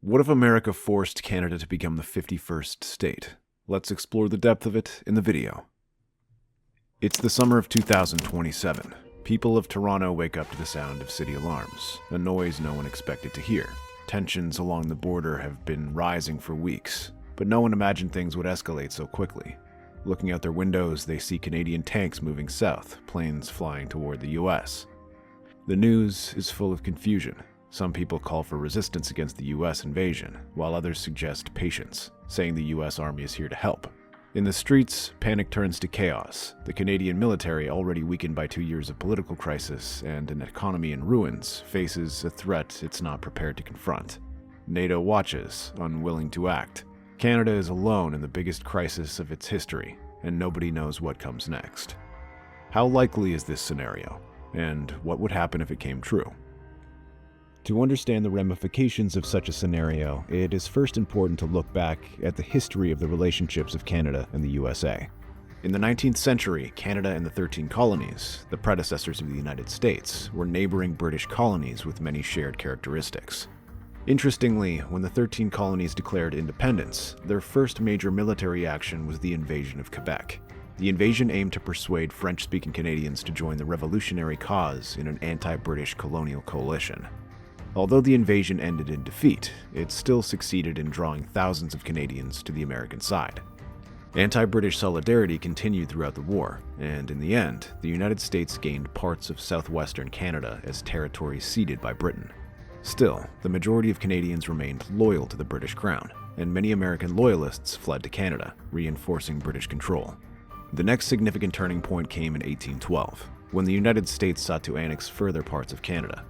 What if America forced Canada to become the 51st state? Let's explore the depth of it in the video. It's the summer of 2027. People of Toronto wake up to the sound of city alarms, a noise no one expected to hear. Tensions along the border have been rising for weeks, but no one imagined things would escalate so quickly. Looking out their windows, they see Canadian tanks moving south, planes flying toward the US. The news is full of confusion. Some people call for resistance against the US invasion, while others suggest patience, saying the US Army is here to help. In the streets, panic turns to chaos. The Canadian military, already weakened by 2 years of political crisis and an economy in ruins, faces a threat it's not prepared to confront. NATO watches, unwilling to act. Canada is alone in the biggest crisis of its history, and nobody knows what comes next. How likely is this scenario? And what would happen if it came true? To understand the ramifications of such a scenario, it is first important to look back at the history of the relationships of Canada and the USA. In the 19th century, Canada and the 13 colonies, the predecessors of the United States, were neighboring British colonies with many shared characteristics. Interestingly, when the 13 colonies declared independence, their first major military action was the invasion of Quebec. The invasion aimed to persuade French-speaking Canadians to join the revolutionary cause in an anti-British colonial coalition. Although the invasion ended in defeat, it still succeeded in drawing thousands of Canadians to the American side. Anti-British solidarity continued throughout the war, and in the end, the United States gained parts of southwestern Canada as territory ceded by Britain. Still, the majority of Canadians remained loyal to the British Crown, and many American loyalists fled to Canada, reinforcing British control. The next significant turning point came in 1812, when the United States sought to annex further parts of Canada.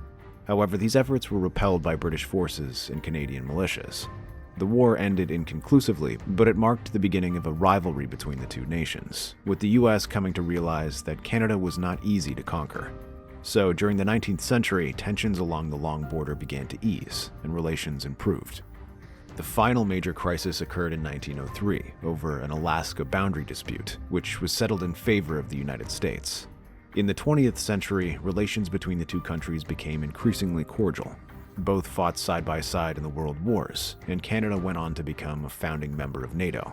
However, these efforts were repelled by British forces and Canadian militias. The war ended inconclusively, but it marked the beginning of a rivalry between the two nations, with the US coming to realize that Canada was not easy to conquer. So, during the 19th century, tensions along the long border began to ease, and relations improved. The final major crisis occurred in 1903 over an Alaska boundary dispute, which was settled in favor of the United States. In the 20th century, relations between the two countries became increasingly cordial. Both fought side by side in the World Wars, and Canada went on to become a founding member of NATO.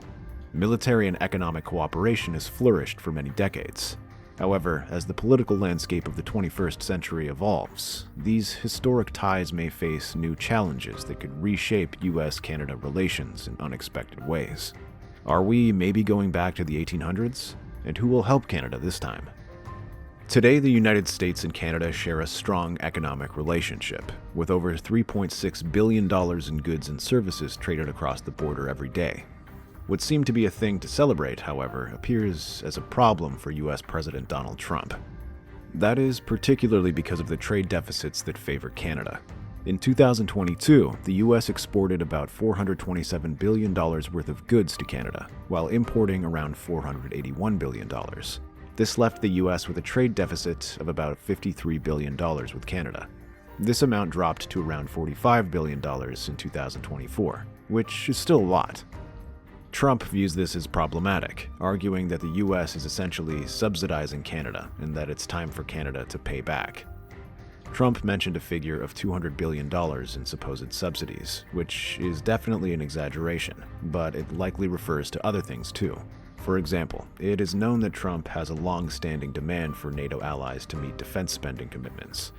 Military and economic cooperation has flourished for many decades. However, as the political landscape of the 21st century evolves, these historic ties may face new challenges that could reshape US-Canada relations in unexpected ways. Are we maybe going back to the 1800s? And who will help Canada this time? Today, the United States and Canada share a strong economic relationship, with over $3.6 billion in goods and services traded across the border every day. What seemed to be a thing to celebrate, however, appears as a problem for US President Donald Trump. That is particularly because of the trade deficits that favor Canada. In 2022, the US exported about $427 billion worth of goods to Canada, while importing around $481 billion. This left the US with a trade deficit of about $53 billion with Canada. This amount dropped to around $45 billion in 2024, which is still a lot. Trump views this as problematic, arguing that the US is essentially subsidizing Canada and that it's time for Canada to pay back. Trump mentioned a figure of $200 billion in supposed subsidies, which is definitely an exaggeration, but it likely refers to other things too. For example, it is known that Trump has a long-standing demand for NATO allies to meet defense spending commitments.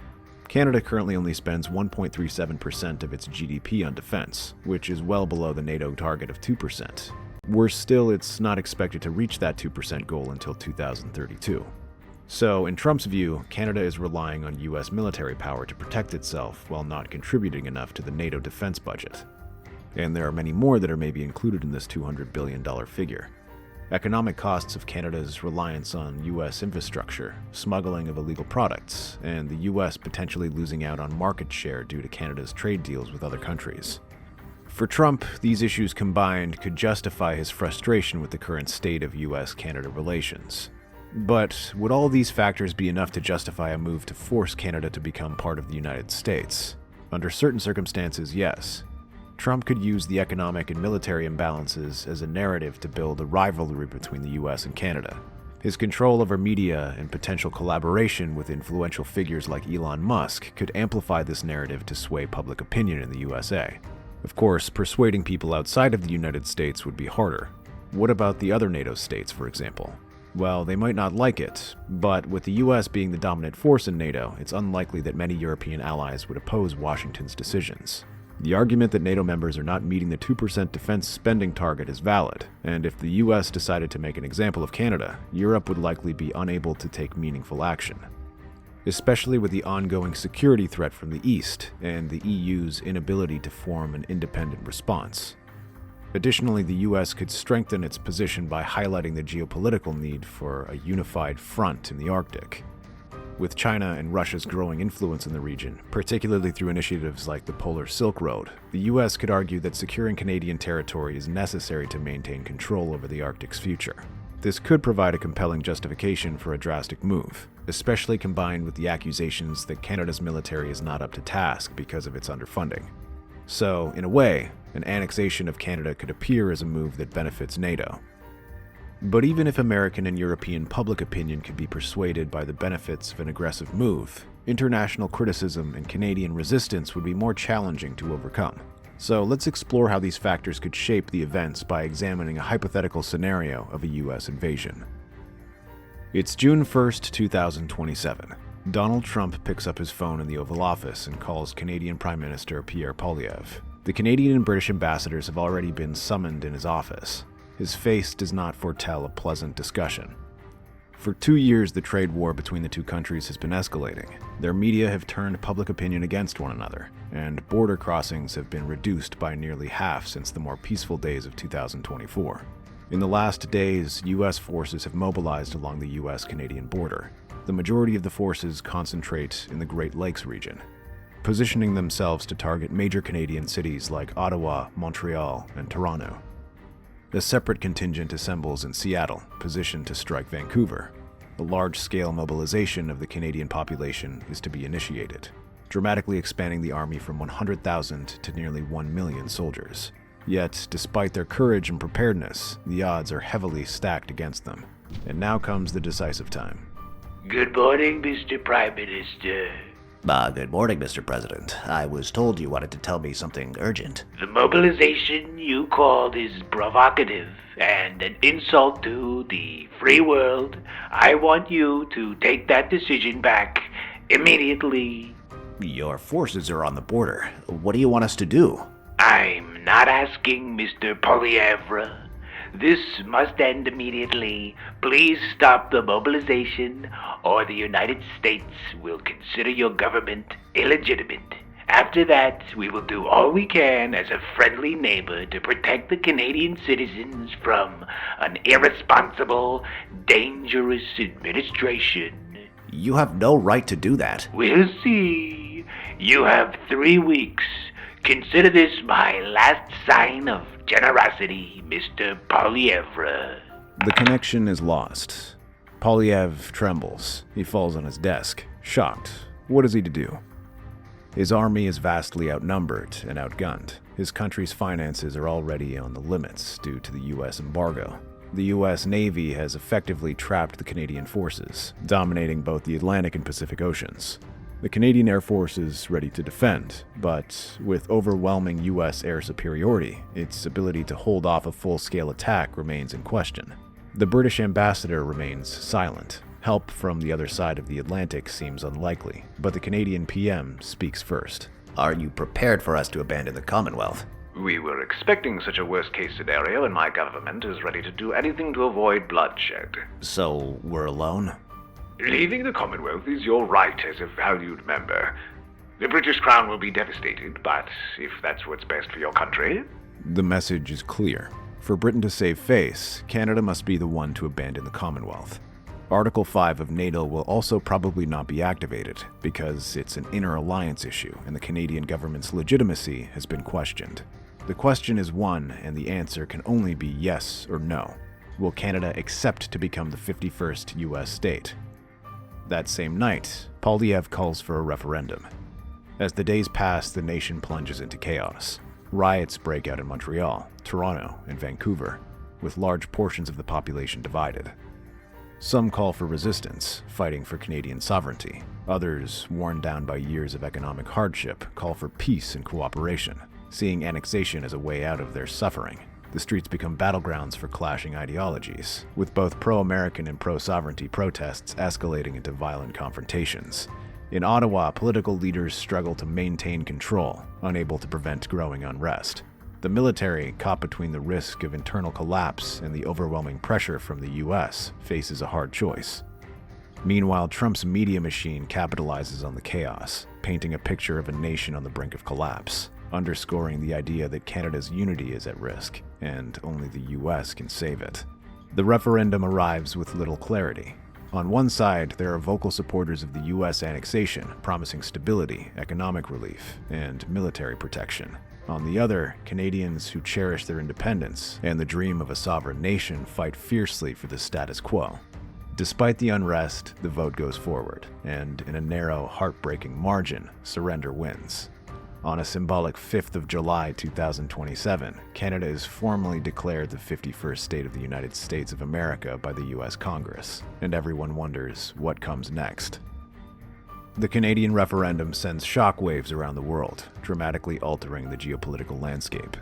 Canada currently only spends 1.37% of its GDP on defense, which is well below the NATO target of 2%. Worse still, it's not expected to reach that 2% goal until 2032. So, in Trump's view, Canada is relying on US military power to protect itself while not contributing enough to the NATO defense budget. And there are many more that are maybe included in this $200 billion figure. Economic costs of Canada's reliance on US infrastructure, smuggling of illegal products, and the US potentially losing out on market share due to Canada's trade deals with other countries. For Trump, these issues combined could justify his frustration with the current state of US-Canada relations. But would all these factors be enough to justify a move to force Canada to become part of the United States? Under certain circumstances, yes. Trump could use the economic and military imbalances as a narrative to build a rivalry between the US and Canada. His control over media and potential collaboration with influential figures like Elon Musk could amplify this narrative to sway public opinion in the USA. Of course, persuading people outside of the United States would be harder. What about the other NATO states, for example? Well, they might not like it, but with the US being the dominant force in NATO, it's unlikely that many European allies would oppose Washington's decisions. The argument that NATO members are not meeting the 2% defense spending target is valid, and if the US decided to make an example of Canada, Europe would likely be unable to take meaningful action, especially with the ongoing security threat from the East and the EU's inability to form an independent response. Additionally, the US could strengthen its position by highlighting the geopolitical need for a unified front in the Arctic. With China and Russia's growing influence in the region, particularly through initiatives like the Polar Silk Road, the US could argue that securing Canadian territory is necessary to maintain control over the Arctic's future. This could provide a compelling justification for a drastic move, especially combined with the accusations that Canada's military is not up to task because of its underfunding. So, in a way, an annexation of Canada could appear as a move that benefits NATO. But even if American and European public opinion could be persuaded by the benefits of an aggressive move, international criticism and Canadian resistance would be more challenging to overcome. So let's explore how these factors could shape the events by examining a hypothetical scenario of a US invasion. It's June 1st, 2027. Donald Trump picks up his phone in the Oval Office and calls Canadian Prime Minister Pierre Poilievre. The Canadian and British ambassadors have already been summoned in his office. His face does not foretell a pleasant discussion. For 2 years, the trade war between the two countries has been escalating. Their media have turned public opinion against one another, and border crossings have been reduced by nearly half since the more peaceful days of 2024. In the last days, US forces have mobilized along the US-Canadian border. The majority of the forces concentrate in the Great Lakes region, positioning themselves to target major Canadian cities like Ottawa, Montreal, and Toronto. A separate contingent assembles in Seattle, positioned to strike Vancouver. A large-scale mobilization of the Canadian population is to be initiated, dramatically expanding the army from 100,000 to nearly 1 million soldiers. Yet, despite their courage and preparedness, the odds are heavily stacked against them. And now comes the decisive time. Good morning, Mr. Prime Minister. Good morning, Mr. President. I was told you wanted to tell me something urgent. The mobilization you called is provocative and an insult to the free world. I want you to take that decision back immediately. Your forces are on the border. What do you want us to do? I'm not asking, Mr. Poilievre. This must end immediately. Please stop the mobilization, or the United States will consider your government illegitimate. After that, we will do all we can as a friendly neighbor to protect the Canadian citizens from an irresponsible, dangerous administration. You have no right to do that. We'll see. You have 3 weeks. Consider this my last sign of generosity, Mr. Poilievre. The connection is lost. Poilievre trembles. He falls on his desk, shocked. What is he to do? His army is vastly outnumbered and outgunned. His country's finances are already on the limits due to the US embargo. The US Navy has effectively trapped the Canadian forces, dominating both the Atlantic and Pacific Oceans. The Canadian Air Force is ready to defend, but with overwhelming US air superiority, its ability to hold off a full-scale attack remains in question. The British ambassador remains silent. Help from the other side of the Atlantic seems unlikely, but the Canadian PM speaks first. Are you prepared for us to abandon the Commonwealth? We were expecting such a worst-case scenario, and my government is ready to do anything to avoid bloodshed. So, we're alone? Leaving the Commonwealth is your right as a valued member. The British Crown will be devastated, but if that's what's best for your country... The message is clear. For Britain to save face, Canada must be the one to abandon the Commonwealth. Article 5 of NATO will also probably not be activated, because it's an inner alliance issue and the Canadian government's legitimacy has been questioned. The question is one, and the answer can only be yes or no. Will Canada accept to become the 51st US state? That same night, Poilievre calls for a referendum. As the days pass, the nation plunges into chaos. Riots break out in Montreal, Toronto, and Vancouver, with large portions of the population divided. Some call for resistance, fighting for Canadian sovereignty. Others, worn down by years of economic hardship, call for peace and cooperation. seeing annexation as a way out of their suffering. The streets become battlegrounds for clashing ideologies, with both pro-American and pro-sovereignty protests escalating into violent confrontations. In Ottawa, political leaders struggle to maintain control, unable to prevent growing unrest. The military, caught between the risk of internal collapse and the overwhelming pressure from the US, faces a hard choice. Meanwhile, Trump's media machine capitalizes on the chaos, painting a picture of a nation on the brink of collapse, underscoring the idea that Canada's unity is at risk, and only the US can save it. The referendum arrives with little clarity. On one side, there are vocal supporters of the US annexation, promising stability, economic relief, and military protection. On the other, Canadians who cherish their independence and the dream of a sovereign nation fight fiercely for the status quo. Despite the unrest, the vote goes forward, and in a narrow, heartbreaking margin, surrender wins. On a symbolic 5th of July 2027, Canada is formally declared the 51st state of the United States of America by the US Congress, and everyone wonders what comes next. The Canadian referendum sends shockwaves around the world, dramatically altering the geopolitical landscape.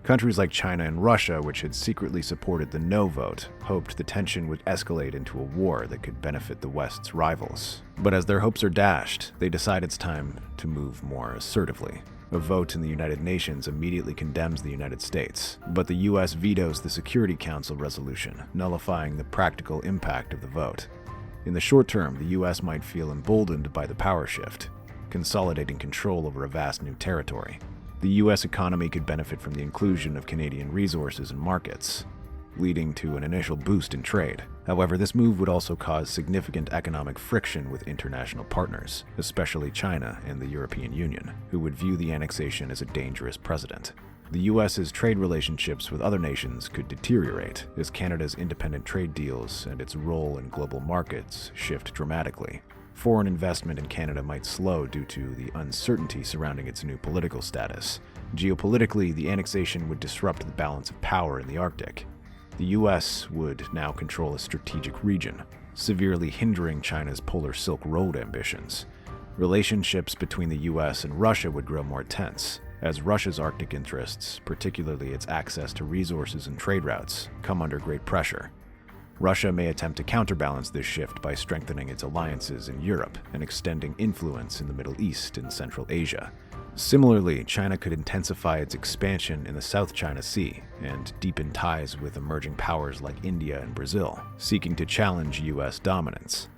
Countries like China and Russia, which had secretly supported the no vote, hoped the tension would escalate into a war that could benefit the West's rivals. But as their hopes are dashed, they decide it's time to move more assertively. A vote in the United Nations immediately condemns the United States, but the US vetoes the Security Council resolution, nullifying the practical impact of the vote. In the short term, the US might feel emboldened by the power shift, consolidating control over a vast new territory. The US economy could benefit from the inclusion of Canadian resources and markets, leading to an initial boost in trade. However, this move would also cause significant economic friction with international partners, especially China and the European Union, who would view the annexation as a dangerous precedent. The US's trade relationships with other nations could deteriorate as Canada's independent trade deals and its role in global markets shift dramatically. Foreign investment in Canada might slow due to the uncertainty surrounding its new political status. Geopolitically, the annexation would disrupt the balance of power in the Arctic. The US would now control a strategic region, severely hindering China's Polar Silk Road ambitions. Relationships between the US and Russia would grow more tense, as Russia's Arctic interests, particularly its access to resources and trade routes, come under great pressure. Russia may attempt to counterbalance this shift by strengthening its alliances in Europe and extending influence in the Middle East and Central Asia. Similarly, China could intensify its expansion in the South China Sea and deepen ties with emerging powers like India and Brazil, seeking to challenge US dominance.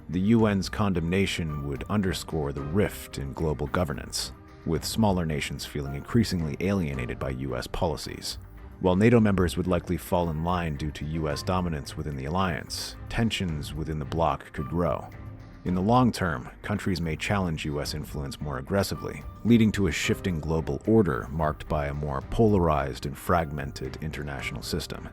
The UN's condemnation would underscore the rift in global governance, with smaller nations feeling increasingly alienated by US policies. While NATO members would likely fall in line due to US dominance within the alliance, tensions within the bloc could grow. In the long term, countries may challenge US influence more aggressively, leading to a shifting global order marked by a more polarized and fragmented international system.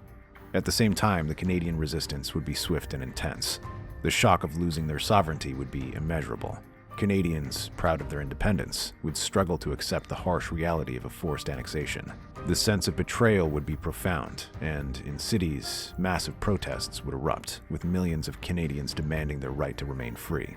At the same time, the Canadian resistance would be swift and intense. The shock of losing their sovereignty would be immeasurable. Canadians, proud of their independence, would struggle to accept the harsh reality of a forced annexation. The sense of betrayal would be profound, and in cities, massive protests would erupt, with millions of Canadians demanding their right to remain free.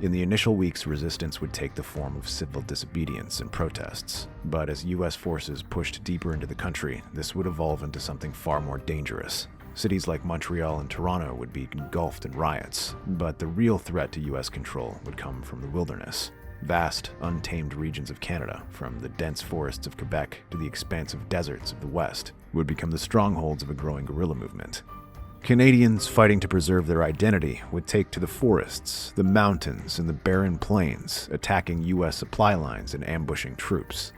In the initial weeks, resistance would take the form of civil disobedience and protests, but as US forces pushed deeper into the country, this would evolve into something far more dangerous. Cities like Montreal and Toronto would be engulfed in riots, but the real threat to US control would come from the wilderness. Vast, untamed regions of Canada, from the dense forests of Quebec to the expansive deserts of the West, would become the strongholds of a growing guerrilla movement. Canadians fighting to preserve their identity would take to the forests, the mountains, and the barren plains, attacking US supply lines and ambushing troops.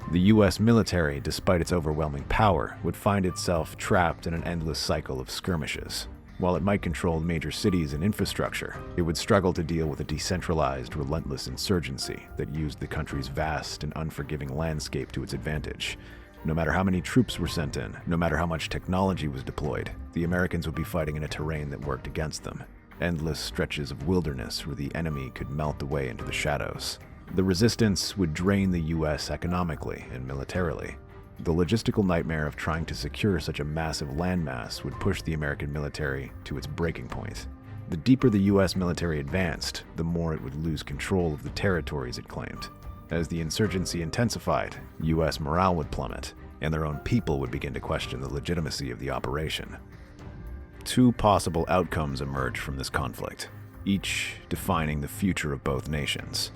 The US military, despite its overwhelming power, would find itself trapped in an endless cycle of skirmishes. While it might control major cities and infrastructure, it would struggle to deal with a decentralized, relentless insurgency that used the country's vast and unforgiving landscape to its advantage. No matter how many troops were sent in, no matter how much technology was deployed, the Americans would be fighting in a terrain that worked against them. Endless stretches of wilderness where the enemy could melt away into the shadows. The resistance would drain the US economically and militarily. The logistical nightmare of trying to secure such a massive landmass would push the American military to its breaking point. The deeper the US military advanced, the more it would lose control of the territories it claimed. As the insurgency intensified, U.S. morale would plummet, and their own people would begin to question the legitimacy of the operation. Two possible outcomes emerge from this conflict, each defining the future of both nations.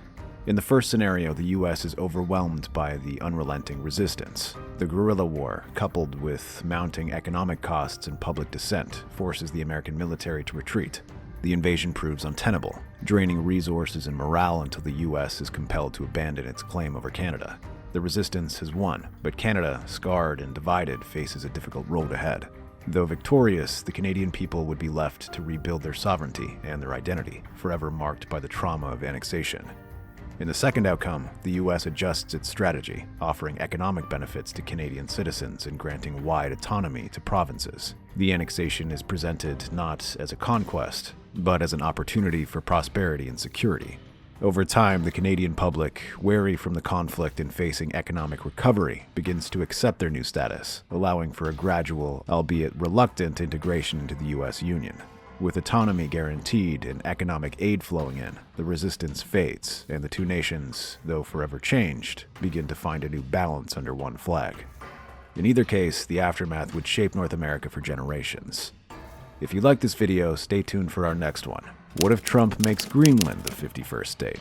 In the first scenario, the U.S. is overwhelmed by the unrelenting resistance. The guerrilla war, coupled with mounting economic costs and public dissent, forces the American military to retreat. The invasion proves untenable, draining resources and morale until the U.S. is compelled to abandon its claim over Canada. The resistance has won, but Canada, scarred and divided, faces a difficult road ahead. Though victorious, the Canadian people would be left to rebuild their sovereignty and their identity, forever marked by the trauma of annexation. In the second outcome, the U.S. adjusts its strategy, offering economic benefits to Canadian citizens and granting wide autonomy to provinces. The annexation is presented not as a conquest, but as an opportunity for prosperity and security. Over time, the Canadian public, wary from the conflict and facing economic recovery, begins to accept their new status, allowing for a gradual, albeit reluctant, integration into the U.S. Union. With autonomy guaranteed and economic aid flowing in, the resistance fades, and the two nations, though forever changed, begin to find a new balance under one flag. In either case, the aftermath would shape North America for generations. If you like this video, stay tuned for our next one. What if Trump makes Greenland the 51st state?